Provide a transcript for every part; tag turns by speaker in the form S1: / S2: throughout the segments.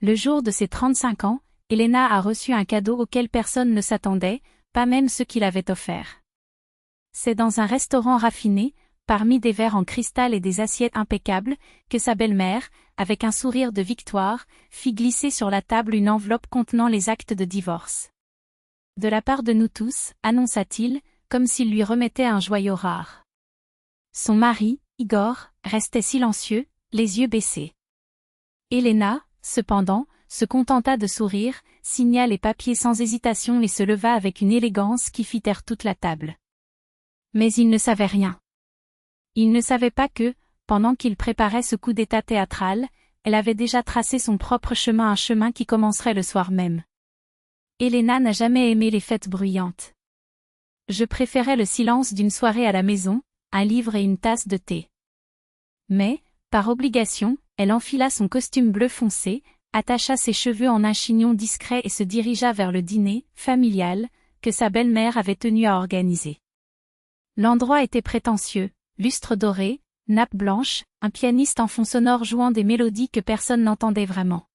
S1: Le jour de ses 35 ans, Elena a reçu un cadeau auquel personne ne s'attendait, pas même ceux qui l'avaient offert. C'est dans un restaurant raffiné, parmi des verres en cristal et des assiettes impeccables, que sa belle-mère, avec un sourire de victoire, fit glisser sur la table une enveloppe contenant les actes de divorce. De la part de nous tous, annonça-t-il, comme s'il lui remettait un joyau rare. Son mari, Igor, restait silencieux, les yeux baissés. Elena, cependant, se contenta de sourire, signa les papiers sans hésitation et se leva avec une élégance qui fit taire toute la table. Mais il ne savait rien. Il ne savait pas que, pendant qu'il préparait ce coup d'état théâtral, elle avait déjà tracé son propre chemin, un chemin qui commencerait le soir même. Elena n'a jamais aimé les fêtes bruyantes. Je préférais le silence d'une soirée à la maison, un livre et une tasse de thé. Mais, par obligation, elle enfila son costume bleu foncé, attacha ses cheveux en un chignon discret et se dirigea vers le dîner, familial, que sa belle-mère avait tenu à organiser. L'endroit était prétentieux, lustre doré, nappe blanche, un pianiste en fond sonore jouant des mélodies que personne n'entendait vraiment.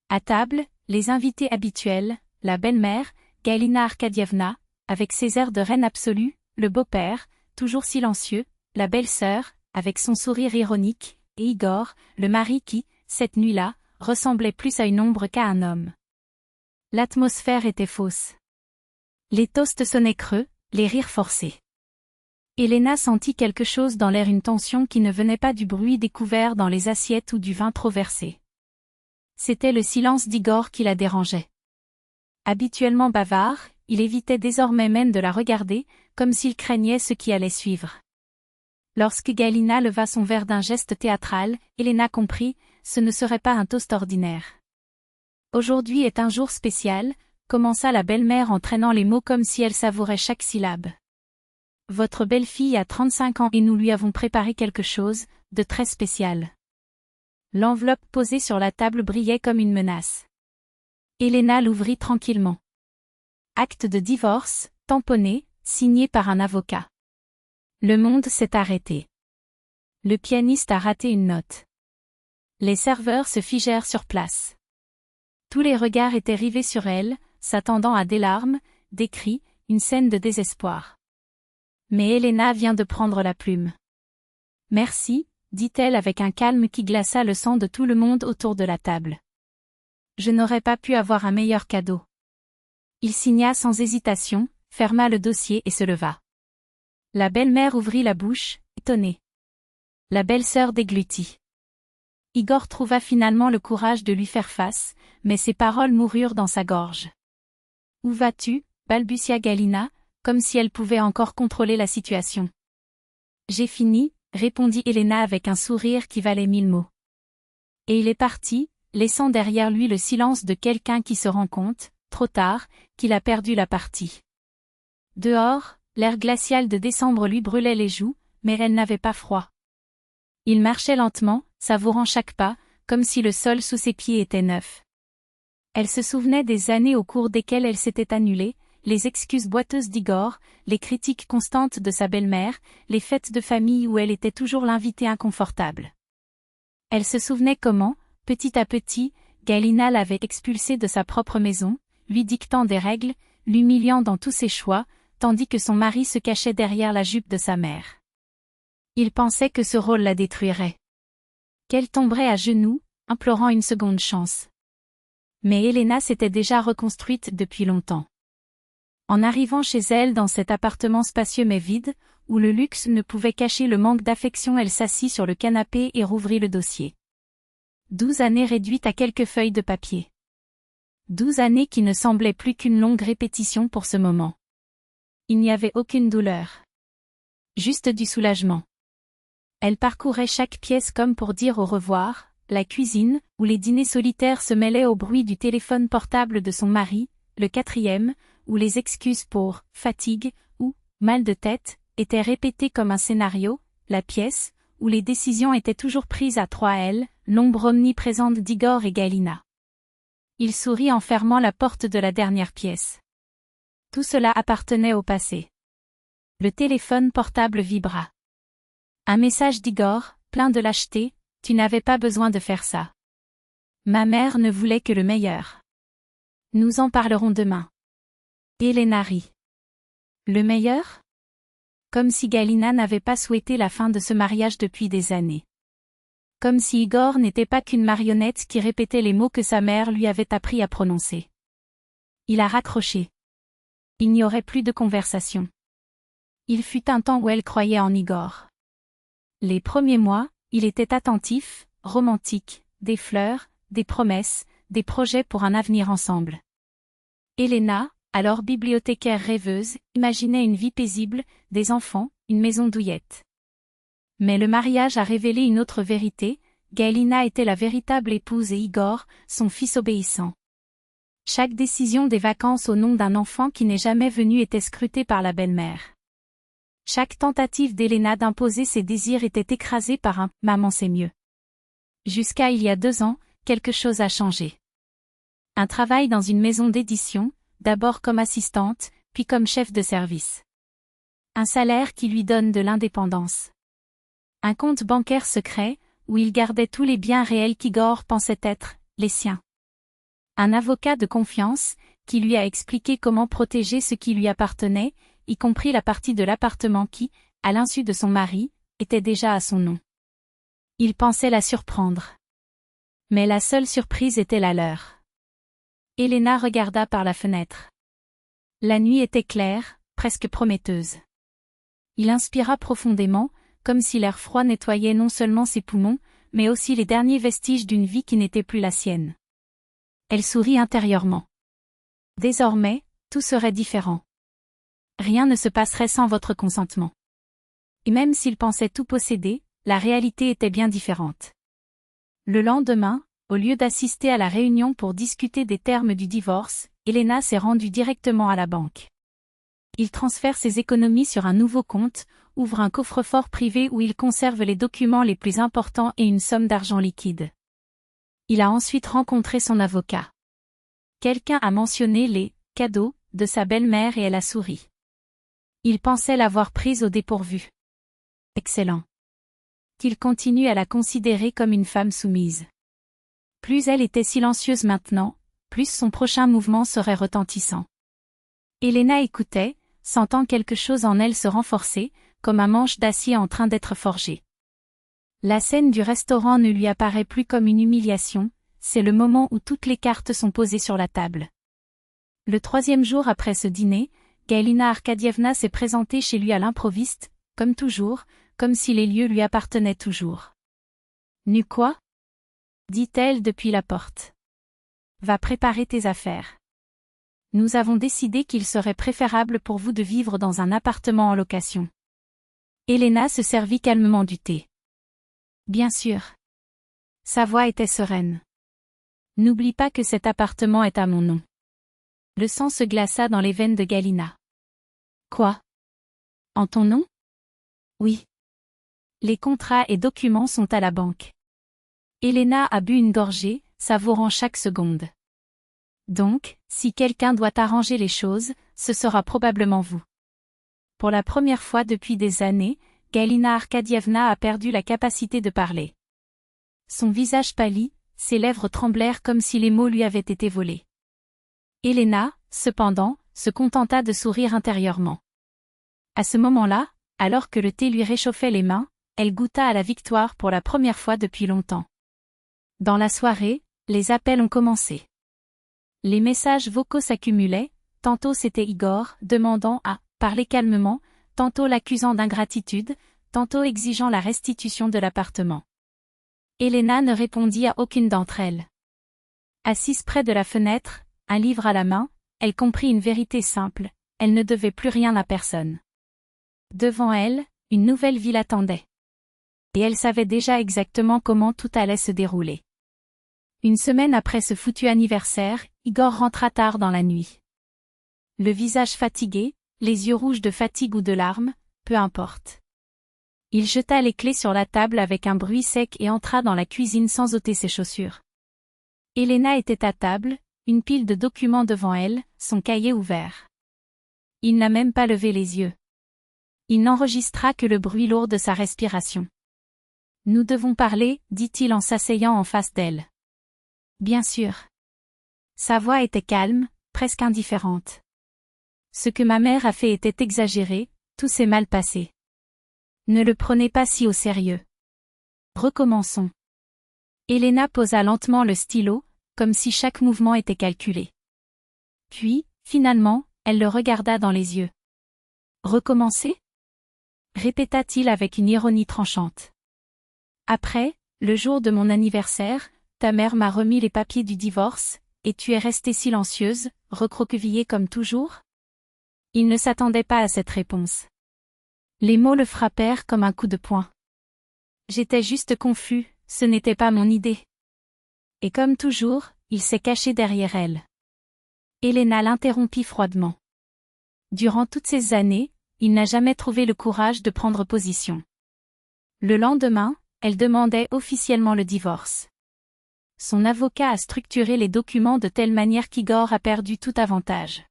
S1: À table, les invités habituels, la belle-mère, Galina Arkadievna, avec ses airs de reine absolue, le beau-père, toujours silencieux, la belle-sœur, avec son sourire ironique, et Igor, le mari qui, cette nuit-là, ressemblait plus à une ombre qu'à un homme. L'atmosphère était fausse. Les toasts sonnaient creux, les rires forcés. Elena sentit quelque chose dans l'air, une tension qui ne venait pas du bruit des couverts dans les assiettes ou du vin trop versé. C'était le silence d'Igor qui la dérangeait. Habituellement bavard, il évitait désormais même de la regarder, comme s'il craignait ce qui allait suivre. Lorsque Galina leva son verre d'un geste théâtral, Elena comprit, ce ne serait pas un toast ordinaire. Aujourd'hui est un jour spécial, commença la belle-mère en traînant les mots comme si elle savourait chaque syllabe. Votre belle-fille a 35 ans et nous lui avons préparé quelque chose de très spécial. L'enveloppe posée sur la table brillait comme une menace. Elena l'ouvrit tranquillement. Acte de divorce, tamponné, signé par un avocat. Le monde s'est arrêté. Le pianiste a raté une note. Les serveurs se figèrent sur place. Tous les regards étaient rivés sur elle, s'attendant à des larmes, des cris, une scène de désespoir. Mais Elena vient de prendre la plume. Merci, dit-elle avec un calme qui glaça le sang de tout le monde autour de la table. Je n'aurais pas pu avoir un meilleur cadeau. Il signa sans hésitation, ferma le dossier et se leva. La belle-mère ouvrit la bouche, étonnée. La belle-sœur déglutit. Igor trouva finalement le courage de lui faire face, mais ses paroles moururent dans sa gorge. Où vas-tu, balbutia Galina, comme si elle pouvait encore contrôler la situation. J'ai fini, répondit Elena avec un sourire qui valait 1000 mots. Et il est parti, laissant derrière lui le silence de quelqu'un qui se rend compte, trop tard, qu'il a perdu la partie. Dehors, l'air glacial de décembre lui brûlait les joues, mais elle n'avait pas froid. Il marchait lentement, savourant chaque pas, comme si le sol sous ses pieds était neuf. Elle se souvenait des années au cours desquelles elle s'était annulée, les excuses boiteuses d'Igor, les critiques constantes de sa belle-mère, les fêtes de famille où elle était toujours l'invitée inconfortable. Elle se souvenait comment, petit à petit, Galina l'avait expulsée de sa propre maison, lui dictant des règles, l'humiliant dans tous ses choix, tandis que son mari se cachait derrière la jupe de sa mère. Il pensait que ce rôle la détruirait. Qu'elle tomberait à genoux, implorant une seconde chance. Mais Elena s'était déjà reconstruite depuis longtemps. En arrivant chez elle dans cet appartement spacieux mais vide, où le luxe ne pouvait cacher le manque d'affection, elle s'assit sur le canapé et rouvrit le dossier. 12 années réduites à quelques feuilles de papier. 12 années qui ne semblaient plus qu'une longue répétition pour ce moment. Il n'y avait aucune douleur. Juste du soulagement. Elle parcourait chaque pièce comme pour dire au revoir, la cuisine, où les dîners solitaires se mêlaient au bruit du téléphone portable de son mari, le 4e, où les excuses pour fatigue ou mal de tête étaient répétées comme un scénario, la pièce, où les décisions étaient toujours prises à 3 elle, l'ombre omniprésente d'Igor et Galina. Il sourit en fermant la porte de la dernière pièce. Tout cela appartenait au passé. Le téléphone portable vibra. Un message d'Igor, plein de lâcheté, tu n'avais pas besoin de faire ça. Ma mère ne voulait que le meilleur. Nous en parlerons demain. Elena rit. Le meilleur? Comme si Galina n'avait pas souhaité la fin de ce mariage depuis des années. Comme si Igor n'était pas qu'une marionnette qui répétait les mots que sa mère lui avait appris à prononcer. Il a raccroché. Il n'y aurait plus de conversation. Il fut un temps où elle croyait en Igor. Les premiers mois, il était attentif, romantique, des fleurs, des promesses, des projets pour un avenir ensemble. Elena, alors bibliothécaire rêveuse, imaginait une vie paisible, des enfants, une maison douillette. Mais le mariage a révélé une autre vérité, Galina était la véritable épouse et Igor, son fils obéissant. Chaque décision des vacances au nom d'un enfant qui n'est jamais venu était scrutée par la belle-mère. Chaque tentative d'Elena d'imposer ses désirs était écrasée par un « maman c'est mieux ». Jusqu'à il y a 2 ans, quelque chose a changé. Un travail dans une maison d'édition, d'abord comme assistante, puis comme chef de service. Un salaire qui lui donne de l'indépendance. Un compte bancaire secret, où il gardait tous les biens réels qu'Igor pensait être les siens. Un avocat de confiance, qui lui a expliqué comment protéger ce qui lui appartenait, y compris la partie de l'appartement qui, à l'insu de son mari, était déjà à son nom. Il pensait la surprendre. Mais la seule surprise était la leur. Elena regarda par la fenêtre. La nuit était claire, presque prometteuse. Il inspira profondément, comme si l'air froid nettoyait non seulement ses poumons, mais aussi les derniers vestiges d'une vie qui n'était plus la sienne. Elle sourit intérieurement. Désormais, tout serait différent. Rien ne se passerait sans votre consentement. Et même s'il pensait tout posséder, la réalité était bien différente. Le lendemain, au lieu d'assister à la réunion pour discuter des termes du divorce, Elena s'est rendue directement à la banque. Il transfère ses économies sur un nouveau compte, ouvre un coffre-fort privé où il conserve les documents les plus importants et une somme d'argent liquide. Il a ensuite rencontré son avocat. Quelqu'un a mentionné les « cadeaux » de sa belle-mère et elle a souri. Il pensait l'avoir prise au dépourvu. Excellent. Qu'il continue à la considérer comme une femme soumise. Plus elle était silencieuse maintenant, plus son prochain mouvement serait retentissant. Elena écoutait, sentant quelque chose en elle se renforcer, comme un manche d'acier en train d'être forgé. La scène du restaurant ne lui apparaît plus comme une humiliation, c'est le moment où toutes les cartes sont posées sur la table. Le 3e jour après ce dîner, Galina Arkadievna s'est présentée chez lui à l'improviste, comme toujours, comme si les lieux lui appartenaient toujours. « Nu quoi ?» dit-elle depuis la porte. « Va préparer tes affaires. Nous avons décidé qu'il serait préférable pour vous de vivre dans un appartement en location. » Elena se servit calmement du thé. « Bien sûr. » Sa voix était sereine. « N'oublie pas que cet appartement est à mon nom. » Le sang se glaça dans les veines de Galina. « Quoi? En ton nom? » « Oui. Les contrats et documents sont à la banque. » Elena a bu une gorgée, savourant chaque seconde. « Donc, si quelqu'un doit arranger les choses, ce sera probablement vous. » Pour la première fois depuis des années, Galina Arkadievna a perdu la capacité de parler. Son visage pâlit, ses lèvres tremblèrent comme si les mots lui avaient été volés. Elena, cependant, se contenta de sourire intérieurement. À ce moment-là, alors que le thé lui réchauffait les mains, elle goûta à la victoire pour la première fois depuis longtemps. Dans la soirée, les appels ont commencé. Les messages vocaux s'accumulaient, tantôt c'était Igor demandant à parler calmement, tantôt l'accusant d'ingratitude, tantôt exigeant la restitution de l'appartement. Elena ne répondit à aucune d'entre elles. Assise près de la fenêtre, un livre à la main, elle comprit une vérité simple, elle ne devait plus rien à personne. Devant elle, une nouvelle vie l'attendait. Et elle savait déjà exactement comment tout allait se dérouler. Une semaine après ce foutu anniversaire, Igor rentra tard dans la nuit. Le visage fatigué, les yeux rouges de fatigue ou de larmes, peu importe. Il jeta les clés sur la table avec un bruit sec et entra dans la cuisine sans ôter ses chaussures. Elena était à table, une pile de documents devant elle, son cahier ouvert. Il n'a même pas levé les yeux. Il n'enregistra que le bruit lourd de sa respiration. « Nous devons parler, dit-il en s'asseyant en face d'elle. Bien sûr. Sa voix était calme, presque indifférente. Ce que ma mère a fait était exagéré, tout s'est mal passé. Ne le prenez pas si au sérieux. Recommençons. Elena posa lentement le stylo, comme si chaque mouvement était calculé. Puis, finalement, elle le regarda dans les yeux. Recommencer? Répéta-t-il avec une ironie tranchante. Après, le jour de mon anniversaire, ta mère m'a remis les papiers du divorce, et tu es restée silencieuse, recroquevillée comme toujours? Il ne s'attendait pas à cette réponse. Les mots le frappèrent comme un coup de poing. J'étais juste confus, ce n'était pas mon idée. Et comme toujours, il s'est caché derrière elle. Elena l'interrompit froidement. Durant toutes ces années, il n'a jamais trouvé le courage de prendre position. Le lendemain, elle demandait officiellement le divorce. Son avocat a structuré les documents de telle manière qu'Igor a perdu tout avantage.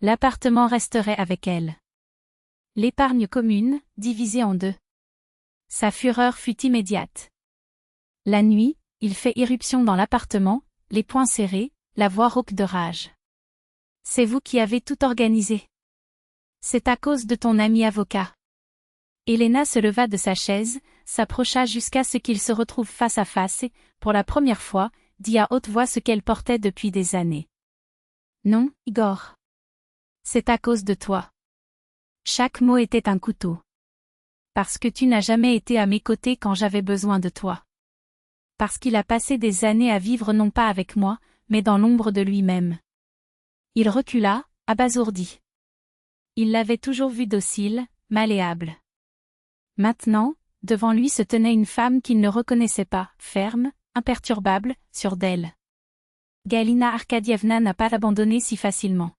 S1: L'appartement resterait avec elle. L'épargne commune, divisée en deux. Sa fureur fut immédiate. La nuit, il fait irruption dans l'appartement, les poings serrés, la voix rauque de rage. C'est vous qui avez tout organisé. C'est à cause de ton ami avocat. Elena se leva de sa chaise, s'approcha jusqu'à ce qu'ils se retrouvent face à face et, pour la première fois, dit à haute voix ce qu'elle portait depuis des années. Non, Igor. C'est à cause de toi. Chaque mot était un couteau. Parce que tu n'as jamais été à mes côtés quand j'avais besoin de toi. Parce qu'il a passé des années à vivre non pas avec moi, mais dans l'ombre de lui-même. Il recula, abasourdi. Il l'avait toujours vu docile, malléable. Maintenant, devant lui se tenait une femme qu'il ne reconnaissait pas, ferme, imperturbable, sûre d'elle. Galina Arkadievna n'a pas abandonné si facilement.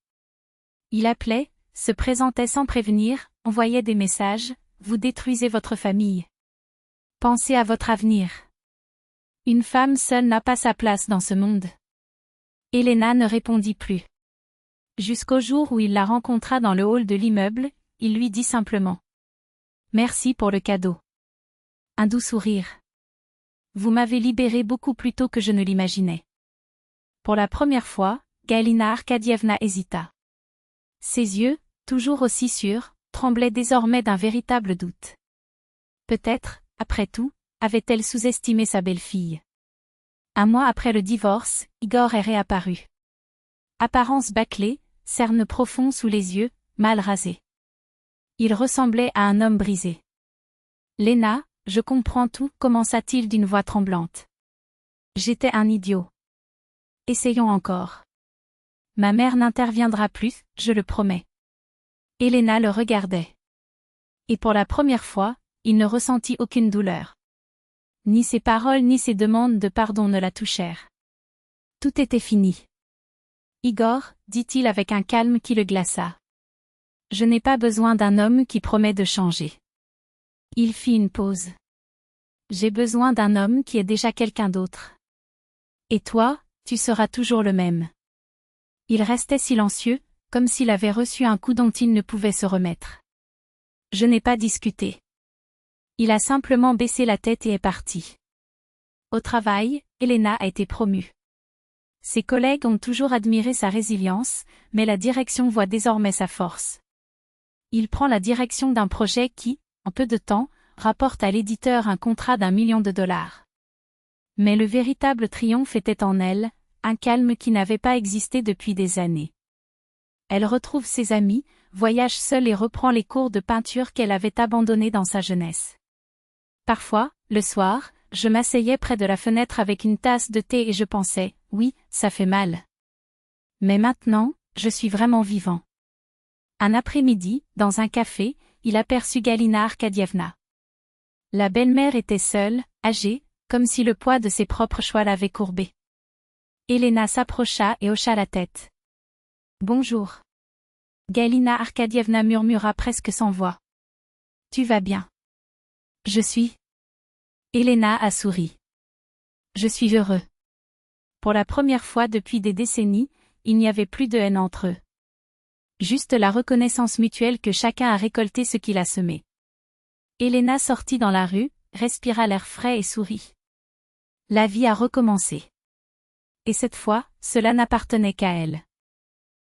S1: Il appelait, se présentait sans prévenir, envoyait des messages, vous détruisez votre famille. Pensez à votre avenir. Une femme seule n'a pas sa place dans ce monde. Elena ne répondit plus. Jusqu'au jour où il la rencontra dans le hall de l'immeuble, il lui dit simplement. Merci pour le cadeau. Un doux sourire. Vous m'avez libéré beaucoup plus tôt que je ne l'imaginais. Pour la première fois, Galina Arkadievna hésita. Ses yeux, toujours aussi sûrs, tremblaient désormais d'un véritable doute. Peut-être, après tout, avait-elle sous-estimé sa belle-fille. Un mois après le divorce, Igor est réapparu. Apparence bâclée, cernes profonds sous les yeux, mal rasé. Il ressemblait à un homme brisé. Lena, je comprends tout, commença-t-il d'une voix tremblante. J'étais un idiot. Essayons encore. Ma mère n'interviendra plus, je le promets. Elena le regardait. Et pour la première fois, il ne ressentit aucune douleur. Ni ses paroles ni ses demandes de pardon ne la touchèrent. Tout était fini. Igor, dit-il avec un calme qui le glaça. Je n'ai pas besoin d'un homme qui promet de changer. Il fit une pause. J'ai besoin d'un homme qui est déjà quelqu'un d'autre. Et toi, tu seras toujours le même. Il restait silencieux, comme s'il avait reçu un coup dont il ne pouvait se remettre. Je n'ai pas discuté. Il a simplement baissé la tête et est parti. Au travail, Elena a été promue. Ses collègues ont toujours admiré sa résilience, mais la direction voit désormais sa force. Il prend la direction d'un projet qui, en peu de temps, rapporte à l'éditeur un contrat d'1 million de dollars. Mais le véritable triomphe était en elle, un calme qui n'avait pas existé depuis des années. Elle retrouve ses amis, voyage seule et reprend les cours de peinture qu'elle avait abandonnés dans sa jeunesse. Parfois, le soir, je m'asseyais près de la fenêtre avec une tasse de thé et je pensais, oui, ça fait mal. Mais maintenant, je suis vraiment vivant. Un après-midi, dans un café, il aperçut Galina Arkadievna. La belle-mère était seule, âgée, comme si le poids de ses propres choix l'avait courbée. Elena s'approcha et hocha la tête. Bonjour. Galina Arkadievna murmura presque sans voix. Tu vas bien? Je suis. Elena a souri. Je suis heureux. Pour la première fois depuis des décennies, il n'y avait plus de haine entre eux. Juste la reconnaissance mutuelle que chacun a récolté ce qu'il a semé. Elena sortit dans la rue, respira l'air frais et sourit. La vie a recommencé. Et cette fois, cela n'appartenait qu'à elle.